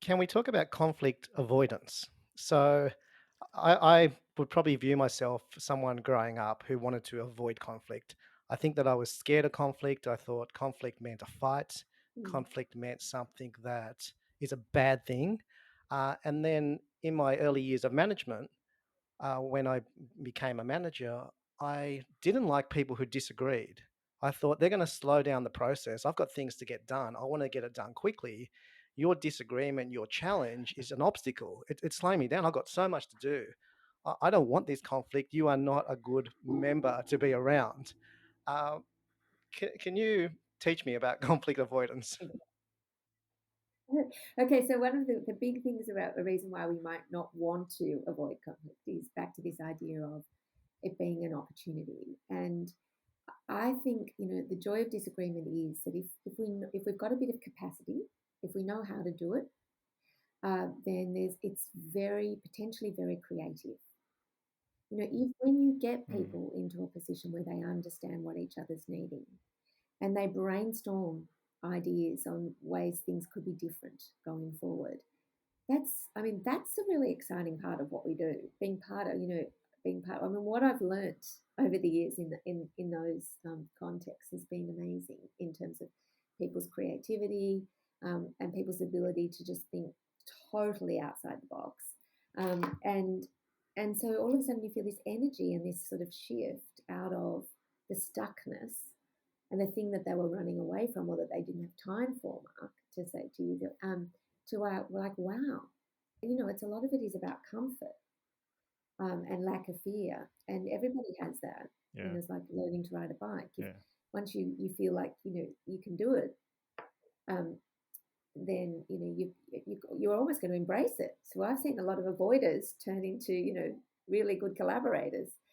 Can we talk about conflict avoidance? So, I would probably view myself as someone growing up who wanted to avoid conflict. I think that I was scared of conflict. I thought conflict meant a fight. Mm, Conflict meant something that is a bad thing. And then in my early years of management, when I became a manager, I didn't like people who disagreed. I thought they're going to slow down the process. I've got things to get done. I want to get it done quickly. Your disagreement, your challenge is an obstacle. It's slowing me down. I've got so much to do. I don't want this conflict. You are not a good member to be around. Uh, can you teach me about conflict avoidance? Okay, so one of the big things about the reason why we might not want to avoid conflict is back to this idea of it being an opportunity. And I think, the joy of disagreement is that if we've got a bit of capacity, if we know how to do it, then it's very potentially very creative. If when you get Mm, people into a position where they understand what each other's needing and they brainstorm ideas on ways things could be different going forward. That's a really exciting part of what we do. Being part. I mean, what I've learnt over the years in those contexts has been amazing in terms of people's creativity and people's ability to just think totally outside the box. And so all of a sudden you feel this energy and this sort of shift out of the stuckness and the thing that they were running away from or that they didn't have time for, Mark, to say to you, to like, wow, it's a lot of it is about comfort and lack of fear, and everybody has that. yeah, It's like learning to ride a bike. If yeah. once you feel like you can do it, um, then you're almost going to embrace it. So I've seen a lot of avoiders turn into really good collaborators.